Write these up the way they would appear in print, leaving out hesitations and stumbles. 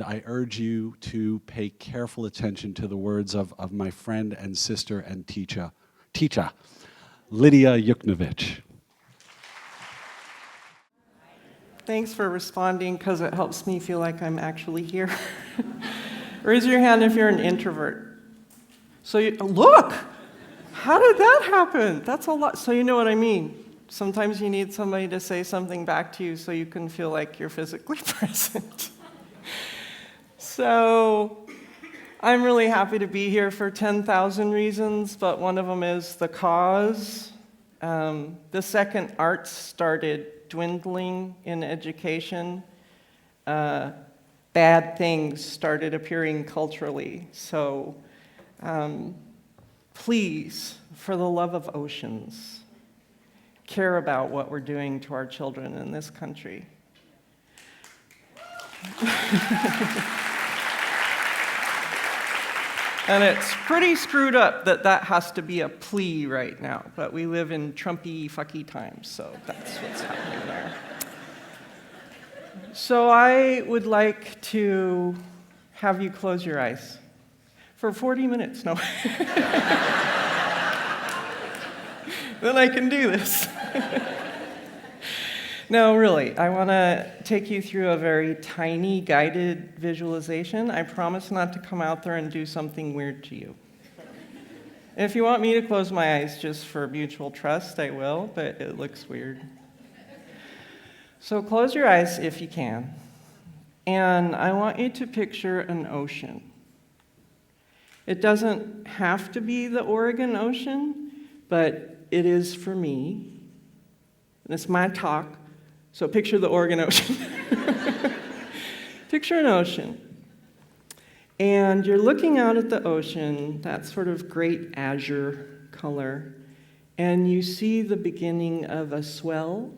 I urge you to pay careful attention to the words of my friend and sister and teacher, Lidia Yuknavitch. Thanks for responding, because it helps me feel like I'm actually here. Raise your hand if you're an introvert. So look! How did that happen? That's a lot. So you know what I mean. Sometimes you need somebody to say something back to you so you can feel like you're physically present. So I'm really happy to be here for 10,000 reasons, but one of them is the cause. The second, arts started dwindling in education. Bad things started appearing culturally. So please, for the love of oceans, care about what we're doing to our children in this country. And it's pretty screwed up that has to be a plea right now, but we live in Trumpy, fucky times, so that's what's happening there. So I would like to have you close your eyes for 40 minutes. No. Then I can do this. No, really, I want to take you through a very tiny guided visualization. I promise not to come out there and do something weird to you. If you want me to close my eyes just for mutual trust, I will, but it looks weird. So close your eyes if you can. And I want you to picture an ocean. It doesn't have to be the Oregon Ocean, but it is for me. And it's my talk. So picture the Oregon Ocean. Picture an ocean. And you're looking out at the ocean, that sort of great azure color, and you see the beginning of a swell,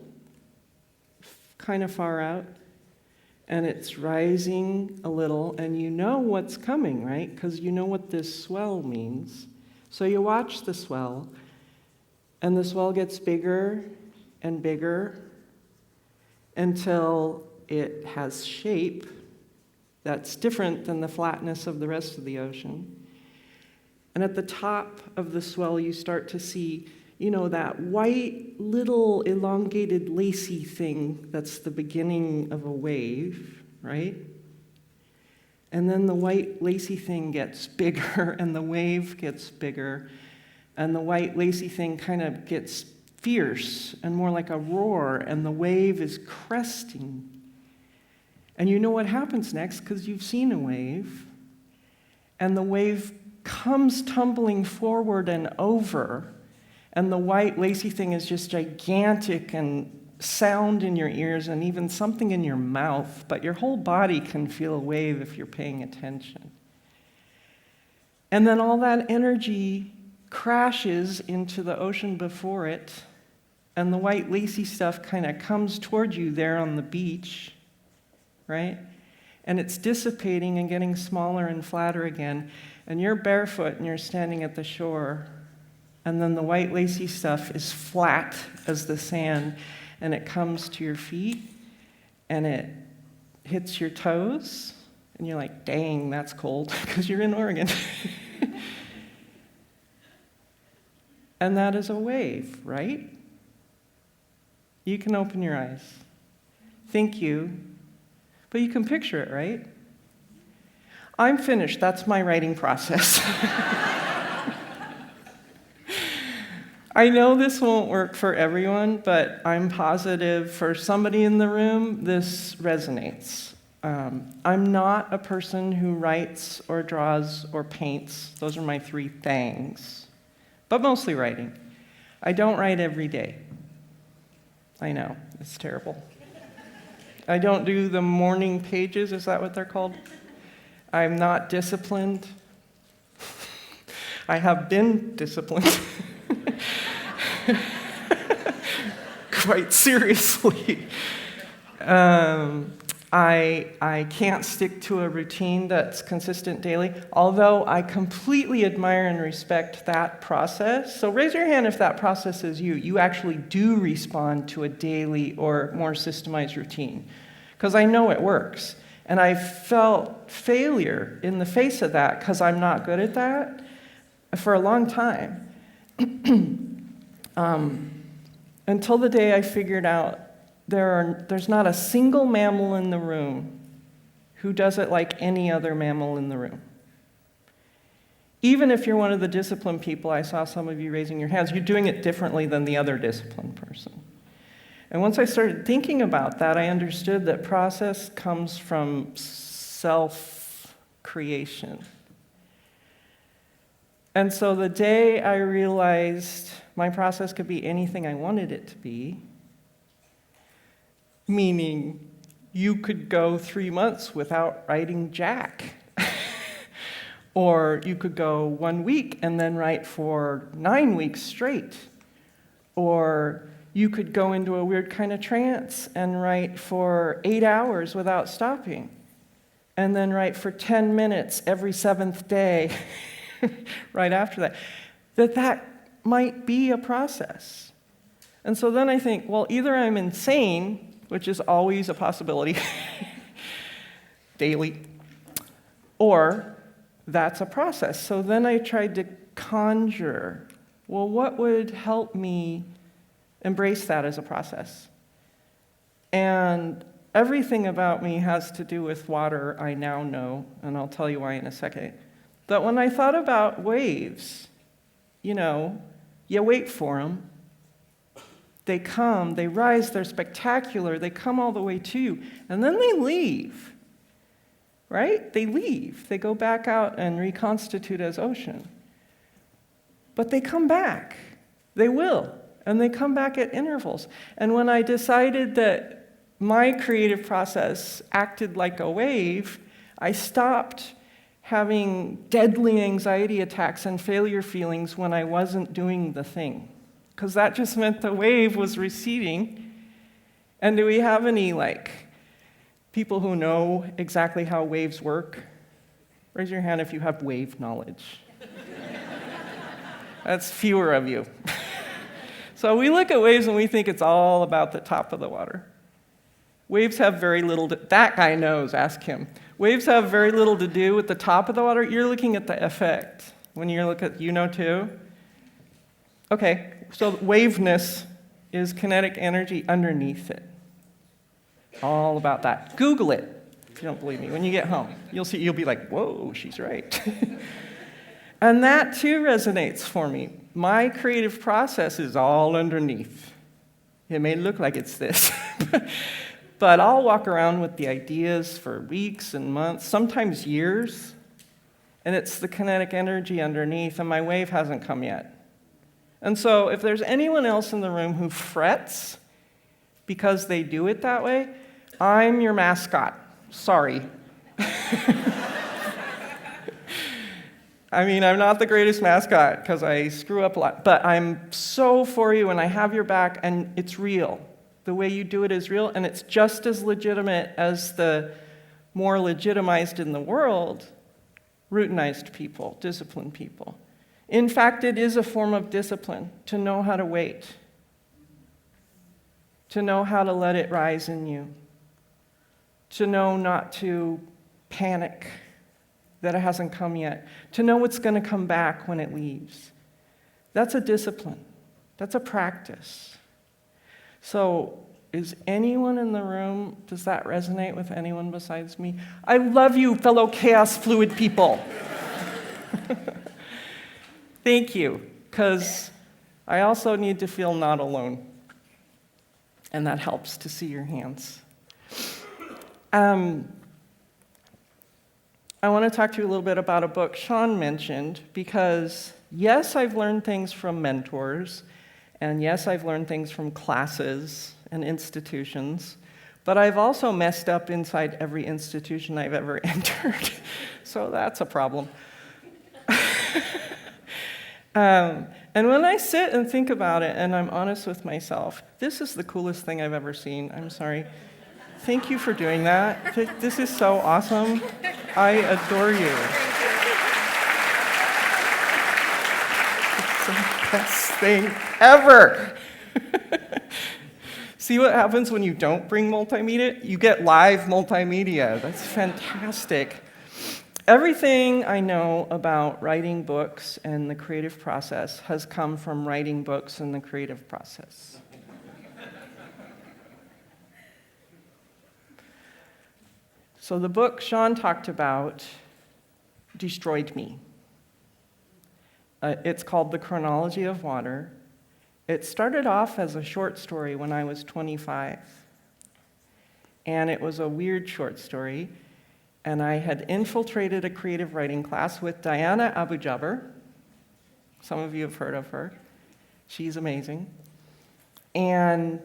kind of far out, and it's rising a little, and you know what's coming, right? Because you know what this swell means. So you watch the swell, and the swell gets bigger and bigger, until it has shape that's different than the flatness of the rest of the ocean. And at the top of the swell, you start to see, that white, little, elongated, lacy thing that's the beginning of a wave, right? And then the white, lacy thing gets bigger, and the wave gets bigger, and the white, lacy thing kind of gets fierce and more like a roar, and the wave is cresting. And you know what happens next because you've seen a wave. And the wave comes tumbling forward and over, and the white lacy thing is just gigantic and sound in your ears and even something in your mouth, but your whole body can feel a wave if you're paying attention. And then all that energy crashes into the ocean before it, and the white lacy stuff kind of comes toward you there on the beach, right? And it's dissipating and getting smaller and flatter again, and you're barefoot and you're standing at the shore, and then the white lacy stuff is flat as the sand, and it comes to your feet, and it hits your toes, and you're like, dang, that's cold, because you're in Oregon. And that is a wave, right? You can open your eyes. Thank you. But you can picture it, right? I'm finished. That's my writing process. I know this won't work for everyone, but I'm positive for somebody in the room, this resonates. I'm not a person who writes or draws or paints. Those are my three things. But mostly writing. I don't write every day. I know, it's terrible. I don't do the morning pages, is that what they're called? I'm not disciplined. I have been disciplined. Quite seriously. I can't stick to a routine that's consistent daily, although I completely admire and respect that process. So raise your hand if that process is you. You actually do respond to a daily or more systemized routine, because I know it works. And I felt failure in the face of that because I'm not good at that for a long time. Until the day I figured out there's not a single mammal in the room who does it like any other mammal in the room. Even if you're one of the disciplined people, I saw some of you raising your hands, you're doing it differently than the other disciplined person. And once I started thinking about that, I understood that process comes from self-creation. And so the day I realized my process could be anything I wanted it to be, meaning you could go 3 months without writing jack. Or you could go 1 week and then write for 9 weeks straight. Or you could go into a weird kind of trance and write for 8 hours without stopping. And then write for 10 minutes every 7th day right after that. That might be a process. And so then I think, well, either I'm insane, which is always a possibility, daily, or that's a process. So then I tried to conjure, well, what would help me embrace that as a process? And everything about me has to do with water, I now know, and I'll tell you why in a second. But when I thought about waves, you wait for them. They come, they rise, they're spectacular, they come all the way to you, and then they leave. Right? They leave. They go back out and reconstitute as ocean. But they come back. They will. And they come back at intervals. And when I decided that my creative process acted like a wave, I stopped having deadly anxiety attacks and failure feelings when I wasn't doing the thing. Because that just meant the wave was receding. And do we have any, people who know exactly how waves work? Raise your hand if you have wave knowledge. That's fewer of you. So we look at waves and we think it's all about the top of the water. Waves have very little that guy knows, ask him. Waves have very little to do with the top of the water. You're looking at the effect. When you look at, too? Okay, so waveness is kinetic energy underneath it. All about that. Google it if you don't believe me. When you get home, you'll be like, whoa, she's right. And that too resonates for me. My creative process is all underneath. It may look like it's this, but I'll walk around with the ideas for weeks and months, sometimes years, and it's the kinetic energy underneath, and my wave hasn't come yet. And so if there's anyone else in the room who frets because they do it that way, I'm your mascot. Sorry. I'm not the greatest mascot because I screw up a lot, but I'm so for you and I have your back and it's real. The way you do it is real and it's just as legitimate as the more legitimized in the world, routinized people, disciplined people. In fact, it is a form of discipline to know how to wait, to know how to let it rise in you, to know not to panic that it hasn't come yet, to know what's going to come back when it leaves. That's a discipline. That's a practice. So, is anyone in the room, does that resonate with anyone besides me? I love you, fellow chaos fluid people. Thank you, because I also need to feel not alone. And that helps to see your hands. I want to talk to you a little bit about a book Sean mentioned, because yes, I've learned things from mentors, and yes, I've learned things from classes and institutions, but I've also messed up inside every institution I've ever entered, so that's a problem. And when I sit and think about it, and I'm honest with myself, this is the coolest thing I've ever seen. I'm sorry. Thank you for doing that. This is so awesome. I adore you. It's the best thing ever. See what happens when you don't bring multimedia? You get live multimedia. That's fantastic. Everything I know about writing books and the creative process has come from writing books and the creative process. So the book Sean talked about destroyed me. It's called The Chronology of Water. It started off as a short story when I was 25. And it was a weird short story. And I had infiltrated a creative writing class with Diana Abu-Jaber. Some of you have heard of her. She's amazing. And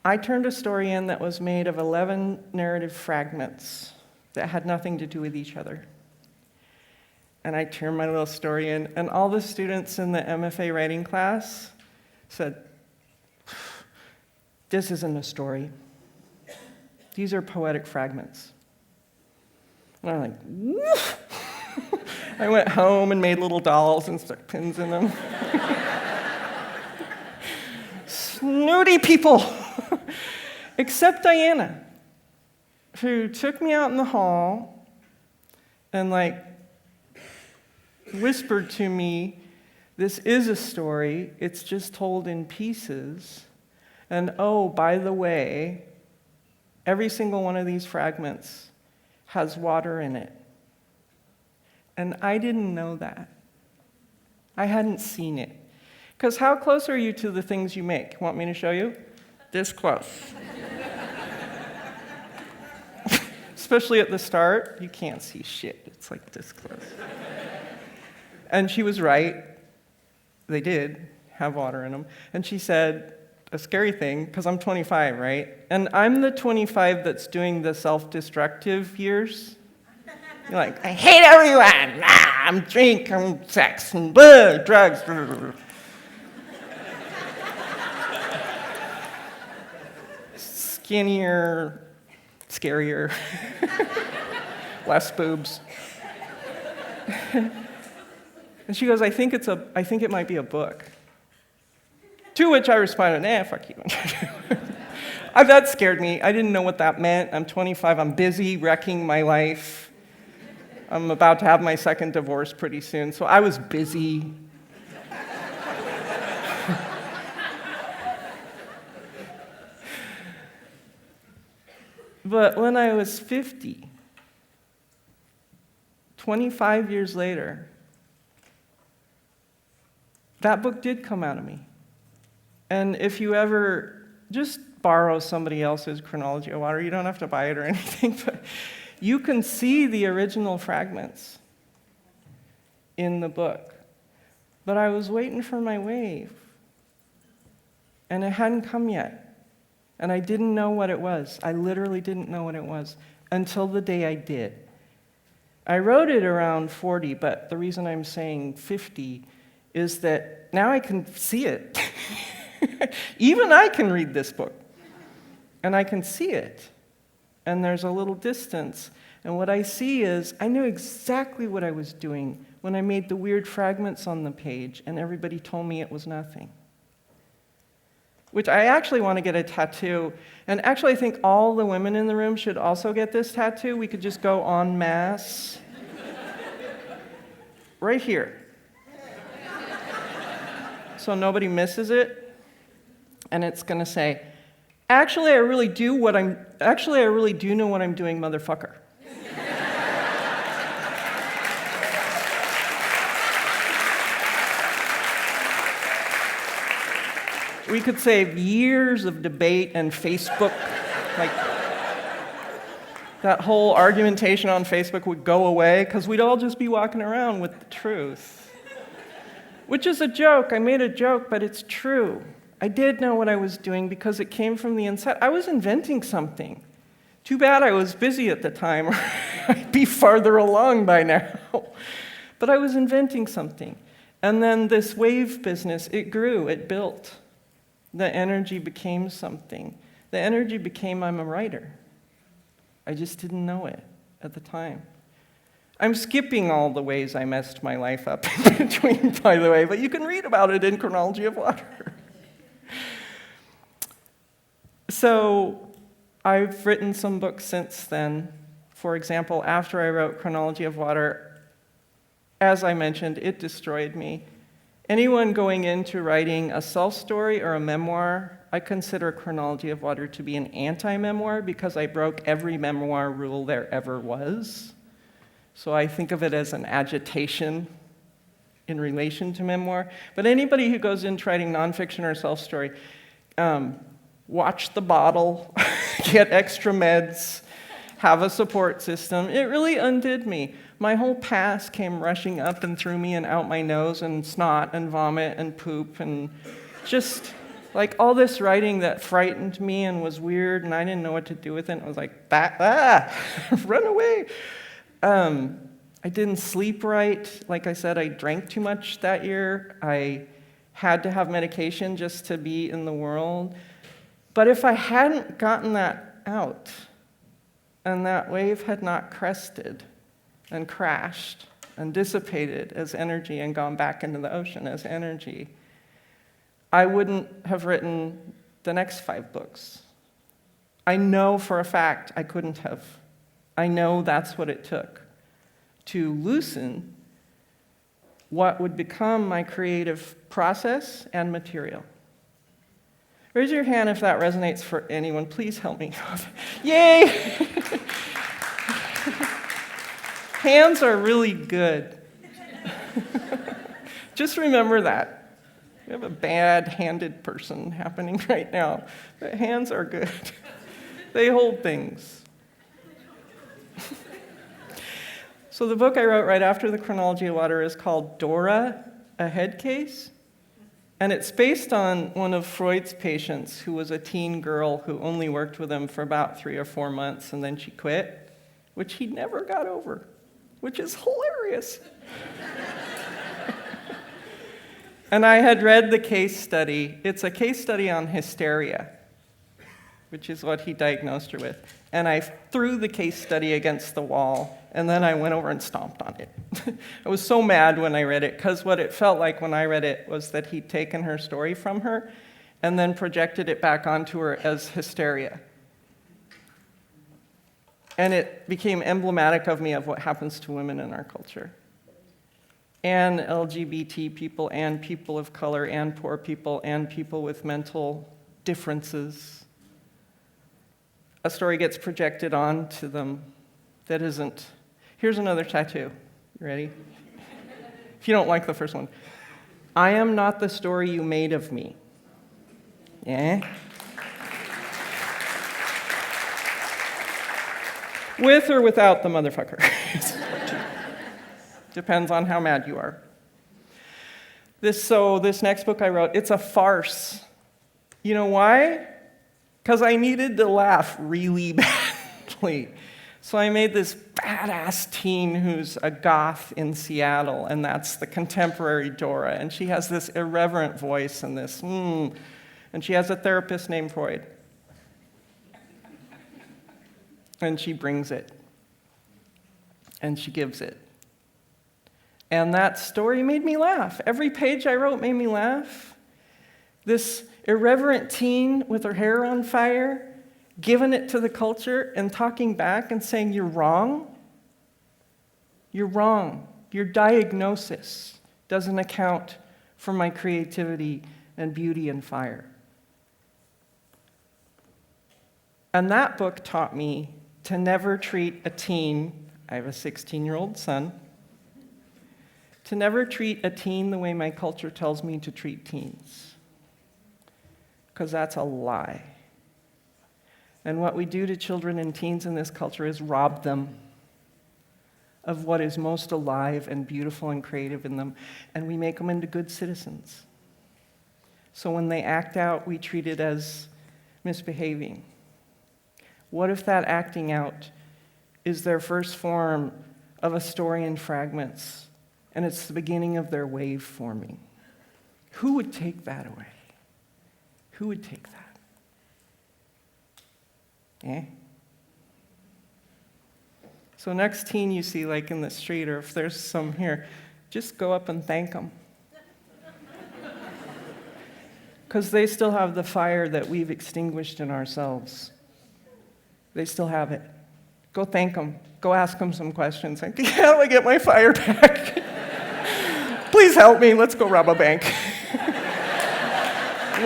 I turned a story in that was made of 11 narrative fragments that had nothing to do with each other. And I turned my little story in, and all the students in the MFA writing class said, "This isn't a story. These are poetic fragments." And I'm like, woof. I went home and made little dolls and stuck pins in them. Snooty people. Except Diana, who took me out in the hall and whispered to me, "This is a story, it's just told in pieces. And oh, by the way, every single one of these fragments has water in it." And I didn't know that. I hadn't seen it. Because how close are you to the things you make? Want me to show you? This close. Especially at the start, you can't see shit. It's like this close. And she was right. They did have water in them. And she said a scary thing, because I'm 25, right? And I'm the 25 that's doing the self-destructive years. You're like, I hate everyone. I'm drink, I'm sex, and blah, drugs. Skinnier, scarier, less boobs. And she goes, I think it might be a book. To which I responded, nah, fuck you. That scared me. I didn't know what that meant. I'm 25, I'm busy wrecking my life. I'm about to have my second divorce pretty soon, so I was busy. But when I was 50, 25 years later, that book did come out of me. And if you ever just borrow somebody else's Chronology of Water, you don't have to buy it or anything, but you can see the original fragments in the book. But I was waiting for my wave, and it hadn't come yet. And I didn't know what it was. I literally didn't know what it was until the day I did. I wrote it around 40, but the reason I'm saying 50 is that now I can see it. Even I can read this book, and I can see it. And there's a little distance. And what I see is I knew exactly what I was doing when I made the weird fragments on the page, and everybody told me it was nothing. Which I actually want to get a tattoo. And actually, I think all the women in the room should also get this tattoo. We could just go en masse. Right here. So nobody misses it. And it's going to say, actually, I really do know what I'm doing, motherfucker. We could save years of debate and Facebook. That whole argumentation on Facebook would go away because we'd all just be walking around with the truth. Which is a joke. I made a joke, but it's true. I did know what I was doing because it came from the inside. I was inventing something. Too bad I was busy at the time, or I'd be farther along by now. But I was inventing something. And then this wave business, it grew, it built. The energy became something. The energy became I'm a writer. I just didn't know it at the time. I'm skipping all the ways I messed my life up in between, by the way, but you can read about it in Chronology of Water. So I've written some books since then. For example, after I wrote Chronology of Water, as I mentioned, it destroyed me. Anyone going into writing a self-story or a memoir, I consider Chronology of Water to be an anti-memoir because I broke every memoir rule there ever was. So I think of it as an agitation in relation to memoir. But anybody who goes into writing nonfiction or self-story, watch the bottle, get extra meds, have a support system. It really undid me. My whole past came rushing up and through me and out my nose, and snot and vomit and poop, and just like all this writing that frightened me and was weird, and I didn't know what to do with it. I was like, run away. I didn't sleep right. Like I said, I drank too much that year. I had to have medication just to be in the world. But if I hadn't gotten that out, and that wave had not crested and crashed and dissipated as energy and gone back into the ocean as energy, I wouldn't have written the next 5 books. I know for a fact I couldn't have. I know that's what it took to loosen what would become my creative process and material. Raise your hand if that resonates for anyone. Please help me. Yay! Hands are really good. Just remember that. We have a bad-handed person happening right now, but hands are good. They hold things. So the book I wrote right after the Chronology of Water is called Dora, a Headcase. And it's based on one of Freud's patients who was a teen girl who only worked with him for about 3 or 4 months, and then she quit, which he never got over, which is hilarious. And I had read the case study. It's a case study on hysteria, which is what he diagnosed her with. And I threw the case study against the wall, and then I went over and stomped on it. I was so mad when I read it, because what it felt like when I read it was that he'd taken her story from her and then projected it back onto her as hysteria. And it became emblematic of me of what happens to women in our culture. And LGBT people, and people of color, and poor people, and people with mental differences. A story gets projected onto them that isn't. Here's another tattoo. You ready? If you don't like the first one. I am not the story you made of me. Yeah? With or without the motherfucker. Depends on how mad you are. This next book I wrote, it's a farce. You know why? Because I needed to laugh really badly. So I made this badass teen who's a goth in Seattle, and that's the contemporary Dora. And she has this irreverent voice and this, and she has a therapist named Freud. And she brings it. And she gives it. And that story made me laugh. Every page I wrote made me laugh. This irreverent teen with her hair on fire, giving it to the culture and talking back and saying, you're wrong. You're wrong. Your diagnosis doesn't account for my creativity and beauty and fire. And that book taught me to never treat a teen, I have a 16-year-old son, to never treat a teen the way my culture tells me to treat teens. Because that's a lie. And what we do to children and teens in this culture is rob them of what is most alive and beautiful and creative in them, and we make them into good citizens. So when they act out, we treat it as misbehaving. What if that acting out is their first form of a story in fragments, and it's the beginning of their wave forming? Who would take that away? Who would take that? So next teen you see like in the street, or if there's some here, just go up and thank them. because they still have the fire that we've extinguished in ourselves. They still have it. Go thank them. Go ask them some questions. Like, how do I get my fire back? Please help me. Let's go rob a bank.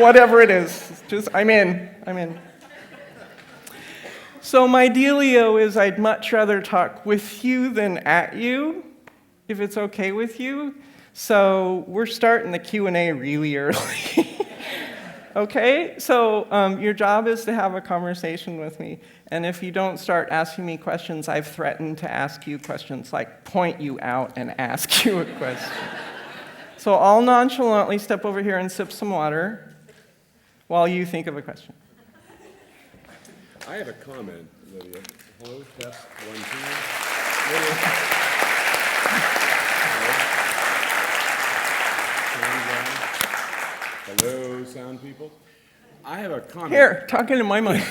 Whatever it is. Just, I'm in. So my dealio is I'd much rather talk with you than at you, if it's okay with you. So we're starting the Q&A really early. Okay? So your job is to have a conversation with me. And if you don't start asking me questions, I've threatened to ask you questions, like point you out and ask you a question. So I'll nonchalantly step over here and sip some water while you think of a question. I have a comment, Lydia. Hello, test, 1, 2. Lydia. Hello, sound people. I have a comment. Here, talk into my mic.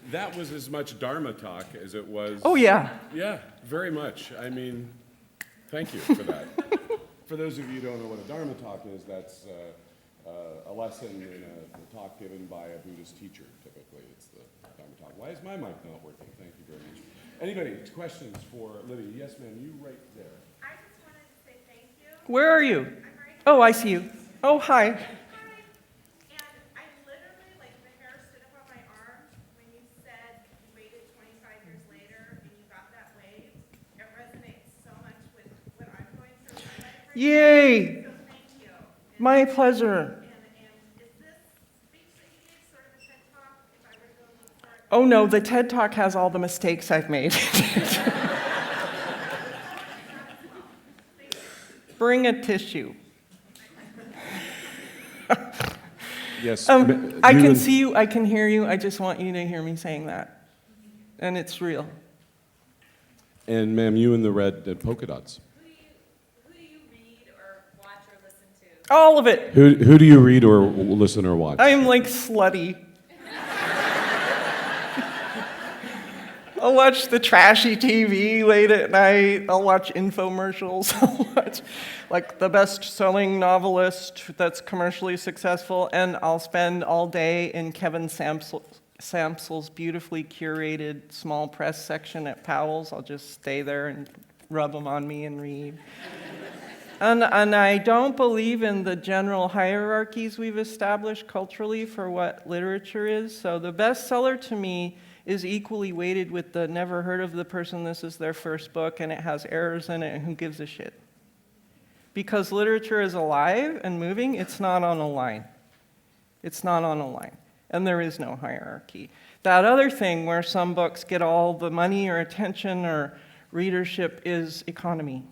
That was as much Dharma talk as it was. Oh, yeah. Yeah, very much. I mean, thank you for that. For those of you who don't know what a Dharma talk is, that's a lesson in a talk given by a Buddhist teacher, typically. It's the Dharma talk. Why is my mic not working? Thank you very much. Anybody, questions for Lydia? Yes, ma'am, you right there. I just wanted to say thank you. Where are you? I'm right here. Oh, I see you. Oh, hi. Hi. And I literally, like, the hair stood up on my arm when you said you waited 25 years later and you got that wave. It resonates so much with what I'm going through in my life right Yay. now. So thank you. My pleasure. And is this speech that you gave sort of a TED Talk, if I were to go look for it? Oh, no, the TED Talk has all the mistakes I've made. Bring a tissue. Yes. I can see you, I can hear you, I just want you to hear me saying that. And it's real. And ma'am, you in the red polka dots. Who do you read or watch or listen to? All of it. Who do you read or listen or watch? I'm like slutty. I'll watch the trashy TV late at night. I'll watch infomercials. I'll watch like the best-selling novelist that's commercially successful, and I'll spend all day in Kevin Sampson's beautifully curated small press section at Powell's. I'll just stay there and rub them on me and read. And I don't believe in the general hierarchies we've established culturally for what literature is. So the bestseller to me is equally weighted with the never heard of the person, this is their first book, and it has errors in it, and who gives a shit? Because literature is alive and moving, it's not on a line. It's not on a line. And there is no hierarchy. That other thing where some books get all the money or attention or readership is economy.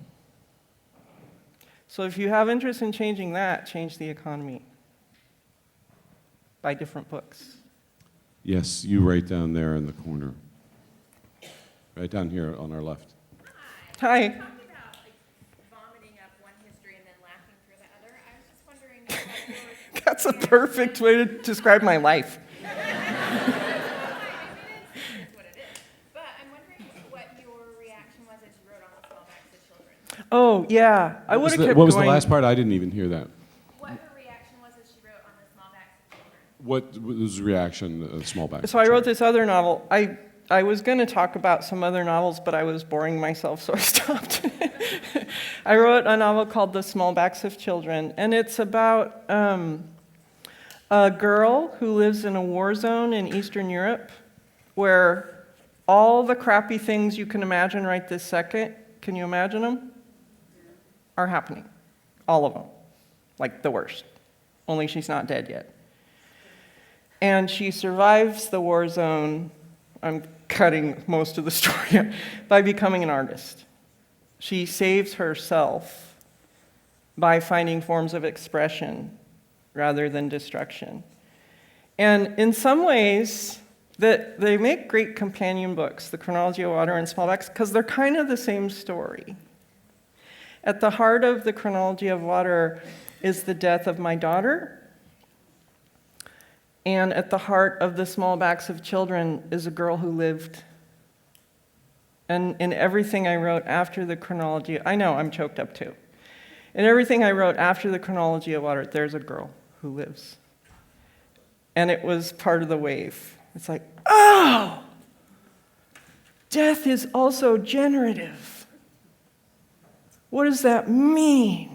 So if you have interest in changing that, change the economy. Buy different books. Yes, you right down there in the corner. Right down here on our left. Hi. You talked about like vomiting up one history and then laughing through the other. I was just wondering what your That's a perfect way to describe my life. it's what it is. But I'm wondering what your reaction was as you wrote on the small backs of children. Oh, yeah. I would have kept What was the going. last part? I didn't even hear that. What her reaction was as she wrote on the small backs of children. What was the reaction of small back? So I wrote this other novel. I was going to talk about some other novels, but I was boring myself, so I stopped. I wrote a novel called The Small Backs of Children, and it's about a girl who lives in a war zone in Eastern Europe where all the crappy things you can imagine right this second, can you imagine them? Are happening. All of them. Like the worst. Only she's not dead yet. And she survives the war zone, I'm cutting most of the story, by becoming an artist. She saves herself by finding forms of expression rather than destruction. And in some ways, they make great companion books, The Chronology of Water and Smallbacks, because they're kind of the same story. At the heart of The Chronology of Water is the death of my daughter, and at the heart of The Small Backs of Children is a girl who lived. And in everything I wrote after the chronology, I know I'm choked up too. And everything I wrote after the Chronology of Water, there's a girl who lives. And it was part of the wave. It's like, oh! Death is also generative. What does that mean?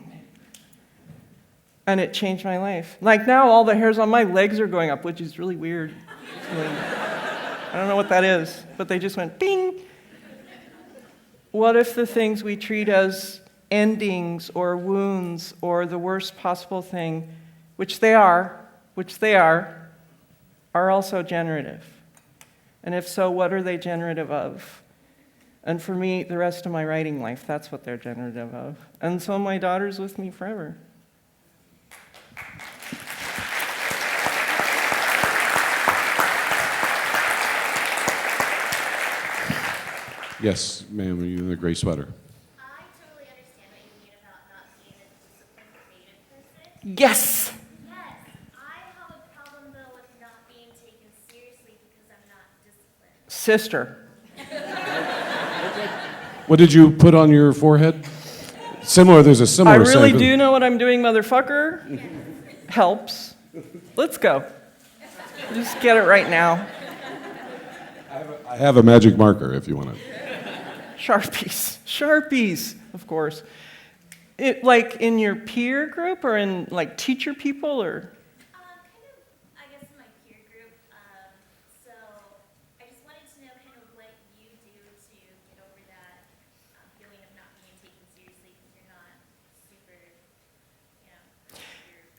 And it changed my life. Like now, all the hairs on my legs are going up, which is really weird. I don't know what that is, but they just went bing. What if the things we treat as endings or wounds or the worst possible thing, which they are also generative? And if so, what are they generative of? And for me, the rest of my writing life, that's what they're generative of. And so my daughter's with me forever. Yes, ma'am, you in the gray sweater. I totally understand what you mean about not being a disciplined creative person. Yes! Yes, I have a problem though with not being taken seriously because I'm not disciplined. Sister. What did you put on your forehead? Similar, there's a I similar really saying. do know what I'm doing, motherfucker. Helps. Let's go. Just get it right now. I have a magic marker if you want to. Sharpies, of course. Like in your peer group or in like teacher people or? Kind of, I guess in my peer group. So I just wanted to know kind of what you do to get over that feeling of not being taken seriously because you're not super, you're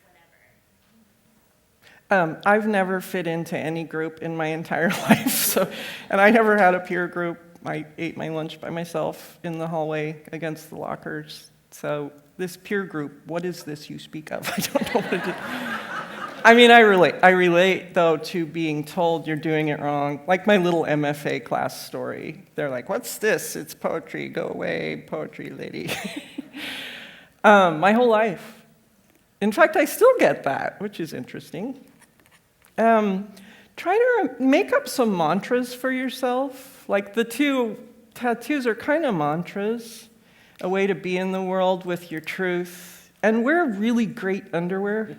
whatever. I've never fit into any group in my entire life, and I never had a peer group. I ate my lunch by myself in the hallway against the lockers. So this peer group, what is this you speak of? I don't know what it is. I mean, I relate, though, to being told you're doing it wrong. Like my little MFA class story. They're like, what's this? It's poetry. Go away, poetry lady. My whole life. In fact, I still get that, which is interesting. Try to make up some mantras for yourself. Like the two tattoos are kind of mantras, a way to be in the world with your truth. And wear really great underwear.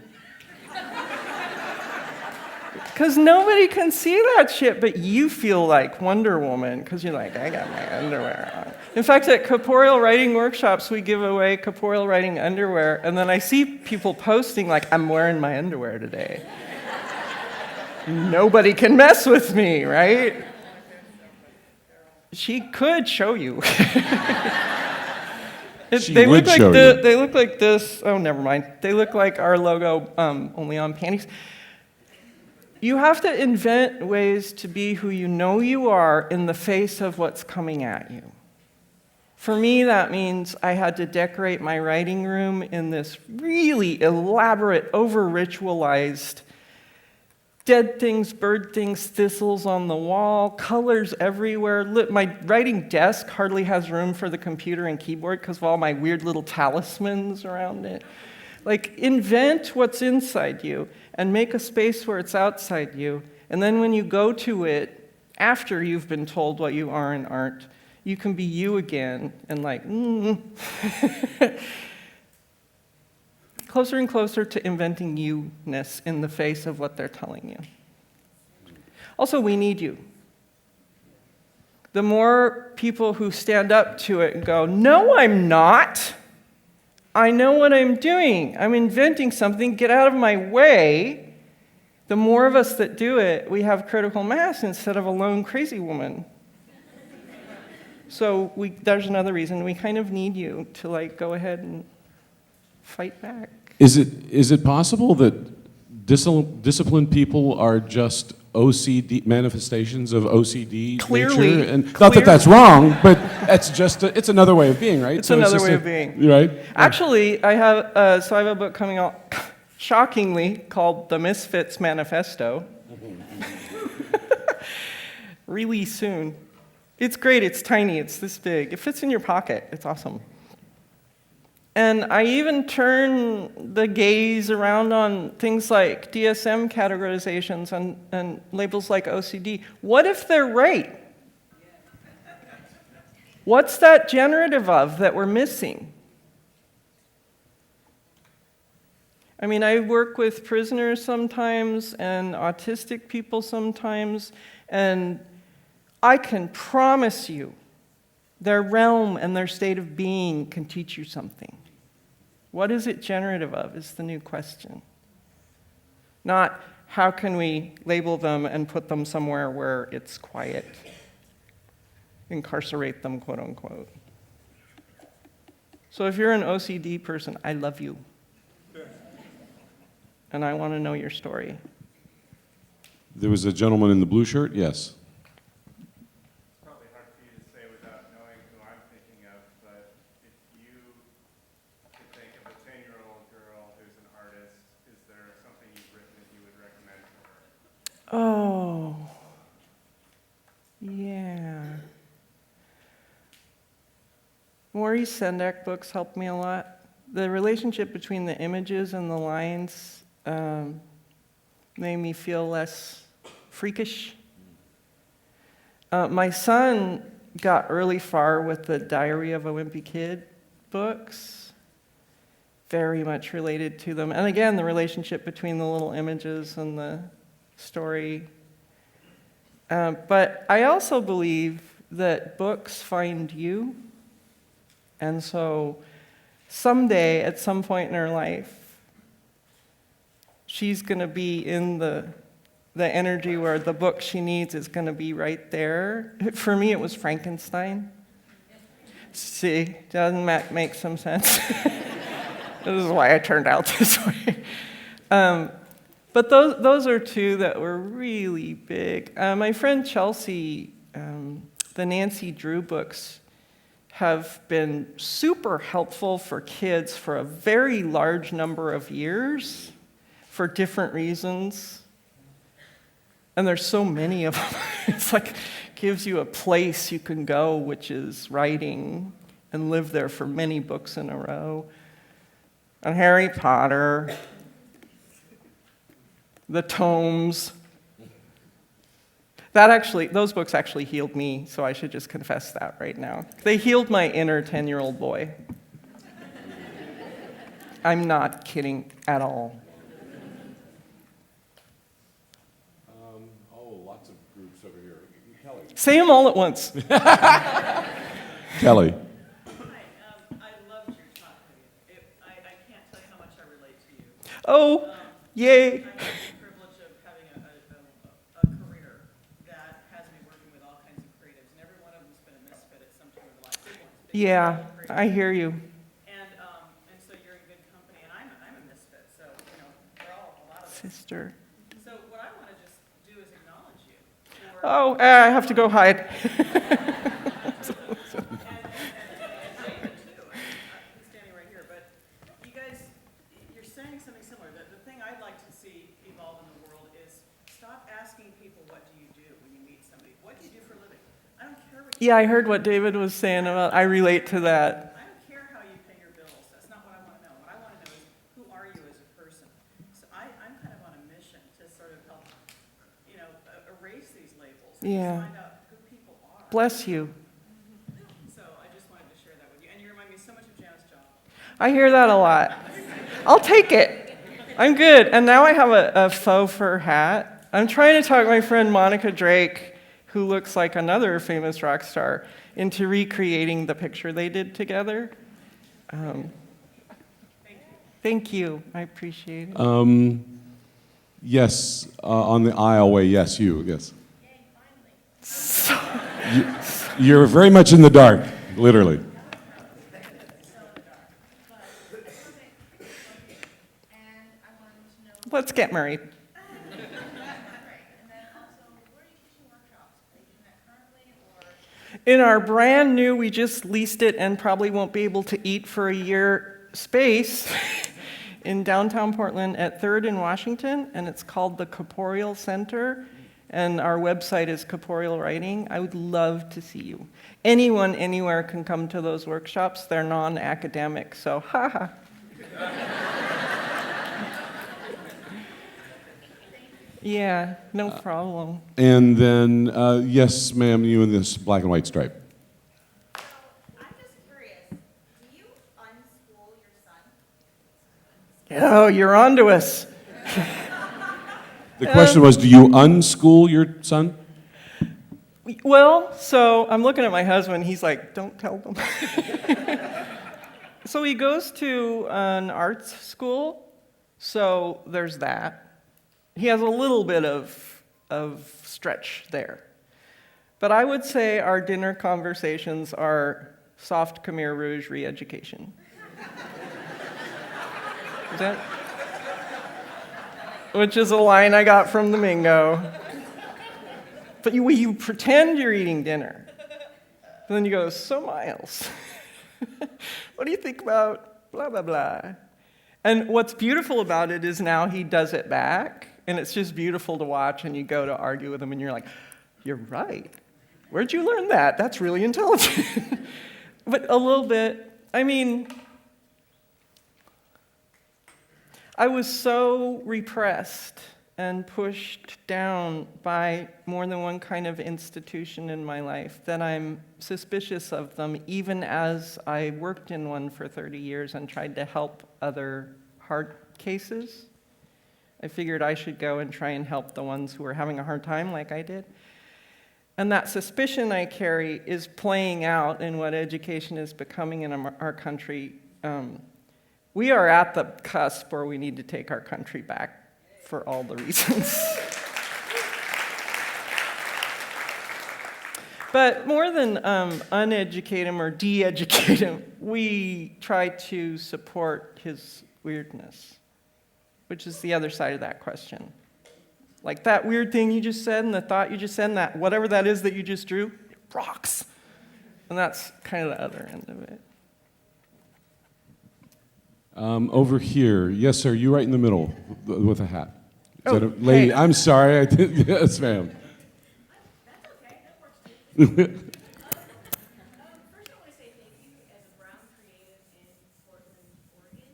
Because nobody can see that shit, but you feel like Wonder Woman, because you're like, I got my underwear on. In fact, at Corporeal Writing workshops, we give away Corporeal Writing underwear, and then I see people posting like, I'm wearing my underwear today. Nobody can mess with me, right? She could show you. They look like this. Oh, never mind. They look like our logo, only on panties. You have to invent ways to be who you know you are in the face of what's coming at you. For me, that means I had to decorate my writing room in this really elaborate, over-ritualized dead things, bird things, thistles on the wall, colors everywhere. My writing desk hardly has room for the computer and keyboard because of all my weird little talismans around it. Like, invent what's inside you and make a space where it's outside you. And then when you go to it, after you've been told what you are and aren't, you can be you again and like, Closer and closer to inventing you-ness in the face of what they're telling you. Also, we need you. The more people who stand up to it and go, no, I'm not. I know what I'm doing. I'm inventing something. Get out of my way. The more of us that do it, we have critical mass instead of a lone crazy woman. So there's another reason. We kind of need you to like go ahead and fight back. Is it possible that disciplined people are just OCD manifestations of OCD Clearly, nature? And not that that's wrong, but it's just it's another way of being, right? It's another way of being. Right. Actually, I have a book coming out, shockingly, called The Misfit Manifesto. Really soon. It's great. It's tiny. It's this big. It fits in your pocket. It's awesome. And I even turn the gaze around on things like DSM categorizations and labels like OCD. What if they're right? What's that generative of that we're missing? I mean, I work with prisoners sometimes and autistic people sometimes, and I can promise you their realm and their state of being can teach you something. What is it generative of is the new question. Not how can we label them and put them somewhere where it's quiet, incarcerate them, quote unquote. So if you're an OCD person, I love you. And I want to know your story. There was a gentleman in the blue shirt, yes. It's probably hard for you to say without knowing who I'm thinking of, but if you could think of a 10-year-old girl who's an artist, is there something you've written that you would recommend to her? Oh, yeah. Maurice Sendak books helped me a lot. The relationship between the images and the lines made me feel less freakish. My son got really far with the Diary of a Wimpy Kid books, very much related to them. And again, the relationship between the little images and the story. But I also believe that books find you. And so someday, at some point in her life, she's going to be in the energy where the book she needs is going to be right there. For me, it was Frankenstein. See, doesn't that make some sense? This is why I turned out this way. But those are two that were really big. My friend Chelsea, the Nancy Drew books have been super helpful for kids for a very large number of years for different reasons. And there's so many of them. It's like gives you a place you can go, which is writing, and live there for many books in a row. And Harry Potter, the tomes. Those books actually healed me, so I should just confess that right now. They healed my inner 10-year-old boy. I'm not kidding at all. Lots of groups over here. Kelly. Say them all at once. Kelly. I loved your talk. I can't tell you how much I relate to you. Oh, yay. I have the privilege of having a career that has me working with all kinds of creatives, and every one of them's been a misfit at some time in their life. Big ones, big Yeah, creatives. I hear you. And so you're in good company, and I'm a misfit, so, we're all a lot of us. Sister. So what I want to just do is acknowledge you. Oh, I have to go hide. And David, too. He's standing right here, but you guys, you're saying something similar. The thing I'd like to see evolve in the world is stop asking people, what do you do when you meet somebody? What do you do for a living? I don't care what you Yeah, I heard what David was saying about, I relate to that. I don't care how you pay your bills. That's not what I want to know. What I want to know is, who are you as a person? So I'm kind of on a mission to sort of help, erase these labels and Yeah. find out who people are. Bless you. So I just wanted to share that with you. And you remind me so much of Janice Job. I hear that a lot. I'll take it. I'm good. And now I have a faux fur hat. I'm trying to talk my friend Monica Drake, who looks like another famous rock star, into recreating the picture they did together. Thank you. I appreciate it. Yes, on the aisleway, yes, you, yes. You're very much in the dark, literally. Let's get married. In our brand new, we just leased it and probably won't be able to eat for a year space in downtown Portland at 3rd and Washington, and it's called the Corporeal Center, and our website is Corporeal Writing. I would love to see you. Anyone, anywhere can come to those workshops. They're non-academic, so haha. Yeah, no problem. And then, yes, ma'am, you in this black and white stripe. So, I'm just curious, do you unschool your son? Oh, you're onto us. The question was, do you unschool your son? Well, so I'm looking at my husband. He's like, don't tell them. So he goes to an arts school, so there's that. He has a little bit of stretch there. But I would say our dinner conversations are soft Khmer Rouge re-education. Is that? Which is a line I got from the Mingo. But you pretend you're eating dinner. And then you go, so Miles, what do you think about blah, blah, blah? And what's beautiful about it is now he does it back, and it's just beautiful to watch, and you go to argue with him, and you're like, you're right. Where'd you learn that? That's really intelligent. But a little bit, I mean, I was so repressed and pushed down by more than one kind of institution in my life that I'm suspicious of them, even as I worked in one for 30 years and tried to help other hard cases. I figured I should go and try and help the ones who were having a hard time like I did. And that suspicion I carry is playing out in what education is becoming in our country. We are at the cusp where we need to take our country back for all the reasons. But more than uneducate him or de-educate him, we try to support his weirdness, which is the other side of that question. Like that weird thing you just said and the thought you just said and that whatever that is that you just drew, it rocks. And that's kind of the other end of it. Over here. Yes, sir. You right in the middle with a hat. Is Oh, that a lady? hey. I'm sorry. I did. Yes, ma'am. That's okay, that works too. First, I want to say thank you as a Brown creative in Portland, Oregon.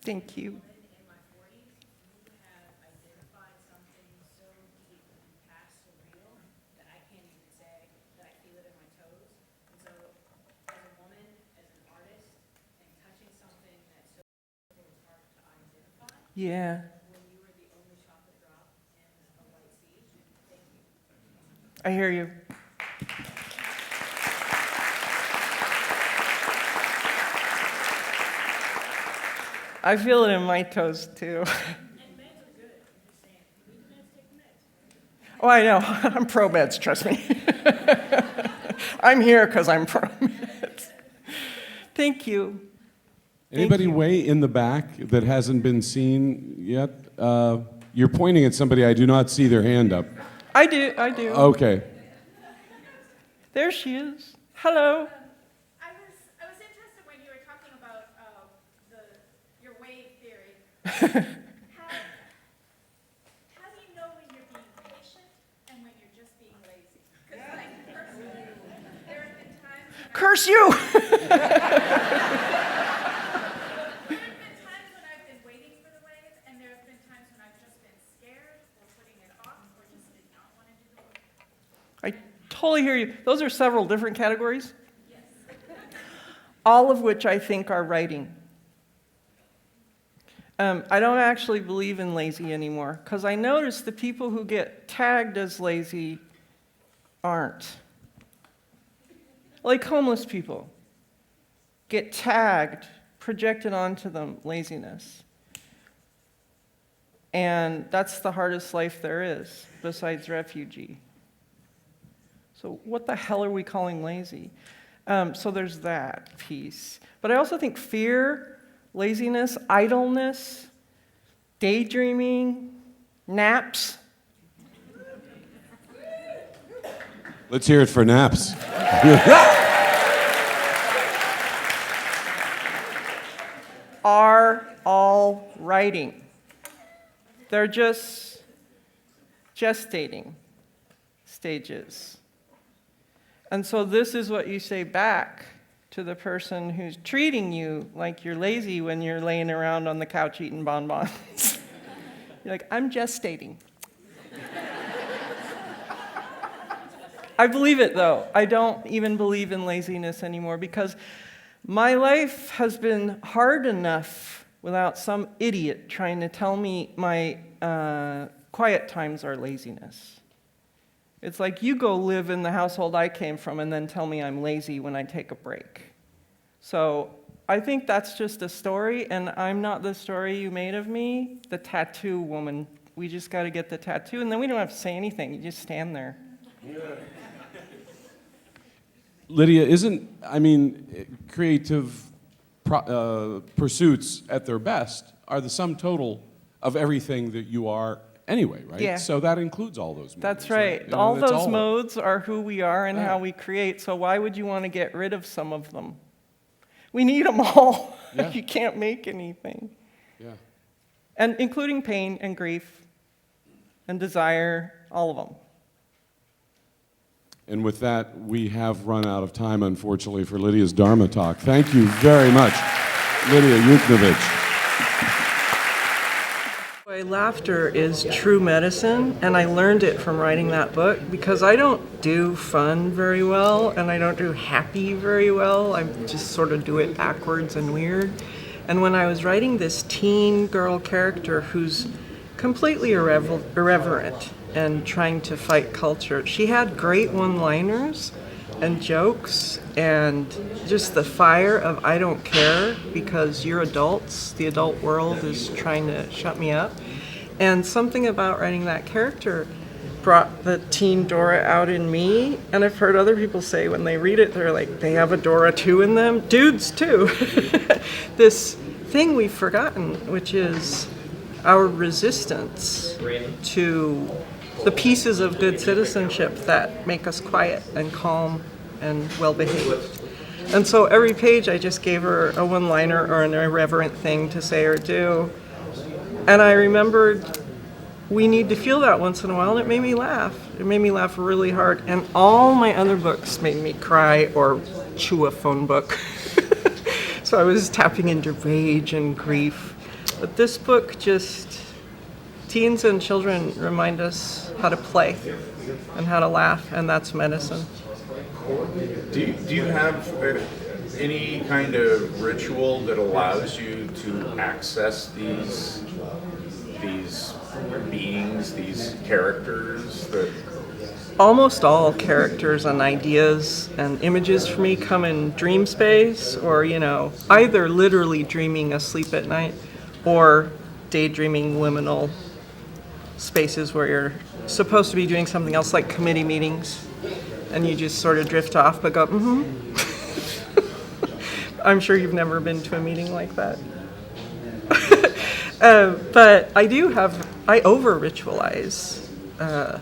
Thank you. In my 40s, you have identified something so deep and past surreal that I can't even say that I feel it in my toes. And so, as a woman, as an artist, and touching something that's so beautiful, it's hard to identify. Yeah, When you were the only chocolate drop in a white sea, thank you. I hear you. I feel it in my toes, too. And meds are good, I'm just saying. If you need meds, take the meds. Oh, I know. I'm pro-meds, trust me. I'm here because I'm pro-meds. Thank you. Anybody you. way in the back that hasn't been seen yet? You're pointing at somebody. I do not see their hand up. I do. Okay. There she is. Hello. I was interested when you were talking about your wave theory. How do you know when you're being patient and when you're just being lazy? Because like personally, there have been times when Curse you! I've been waiting for the wave, and there have been times when I've just been scared or putting it off or just did not want to do the work. I totally hear you. Those are several different categories. Yes. All of which I think are writing. I don't actually believe in lazy anymore, because I notice the people who get tagged as lazy aren't. Like homeless people get tagged, projected onto them laziness. And that's the hardest life there is, besides refugee. So what the hell are we calling lazy? So there's that piece. But I also think fear, laziness, idleness, daydreaming, naps. Let's hear it for naps. Are all writing. They're just gestating stages. And so this is what you say back to the person who's treating you like you're lazy when you're laying around on the couch eating bonbons. You're like, I'm gestating. I believe it, though. I don't even believe in laziness anymore because my life has been hard enough without some idiot trying to tell me my quiet times are laziness. It's like you go live in the household I came from and then tell me I'm lazy when I take a break. So I think that's just a story, and I'm not the story you made of me, the tattoo woman. We just got to get the tattoo, and then we don't have to say anything. You just stand there. Lydia, creative pursuits at their best are the sum total of everything that you are anyway, right? Yeah. So that includes all those modes. That's right. You know, All that's those modes are who we are and Yeah. how we create, so why would you want to get rid of some of them? We need them all. Yeah. You can't make anything. Yeah. And including pain and grief and desire, all of them. And with that, we have run out of time, unfortunately, for Lydia's Dharma talk. Thank you very much, Lidia Yuknavitch. Laughter is true medicine, and I learned it from writing that book because I don't do fun very well, and I don't do happy very well. I just sort of do it backwards and weird. And when I was writing this teen girl character who's completely irreverent and trying to fight culture, she had great one-liners and jokes and just the fire of I don't care because you're adults, the adult world is trying to shut me up. And something about writing that character brought the teen Dora out in me, and I've heard other people say when they read it, they're like, they have a Dora too in them. Dudes too. This thing we've forgotten, which is our resistance to the pieces of good citizenship that make us quiet and calm and well-behaved. And so every page I just gave her a one-liner or an irreverent thing to say or do. And I remembered we need to feel that once in a while, and it made me laugh. It made me laugh really hard. And all my other books made me cry or chew a phone book. So I was tapping into rage and grief. But this book just, teens and children remind us how to play and how to laugh, and that's medicine. Do you have any kind of ritual that allows you to access these beings, these characters that... Almost all characters and ideas and images for me come in dream space, or, either literally dreaming asleep at night or daydreaming liminal spaces where you're supposed to be doing something else, like committee meetings, and you just sort of drift off but go, I'm sure you've never been to a meeting like that. But I over-ritualize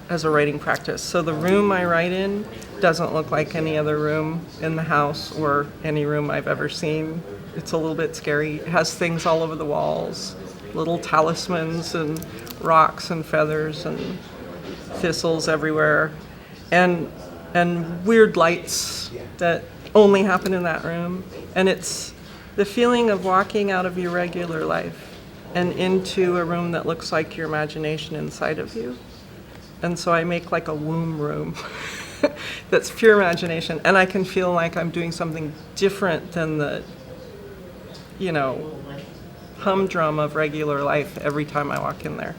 as a writing practice. So the room I write in doesn't look like any other room in the house or any room I've ever seen. It's a little bit scary. It has things all over the walls, little talismans and rocks and feathers and thistles everywhere, and weird lights that only happen in that room. And it's the feeling of walking out of your regular life and into a room that looks like your imagination inside of you. And so I make like a womb room that's pure imagination, and I can feel like I'm doing something different than the, humdrum of regular life every time I walk in there.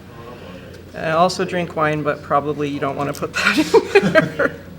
And I also drink wine, but probably you don't want to put that in there.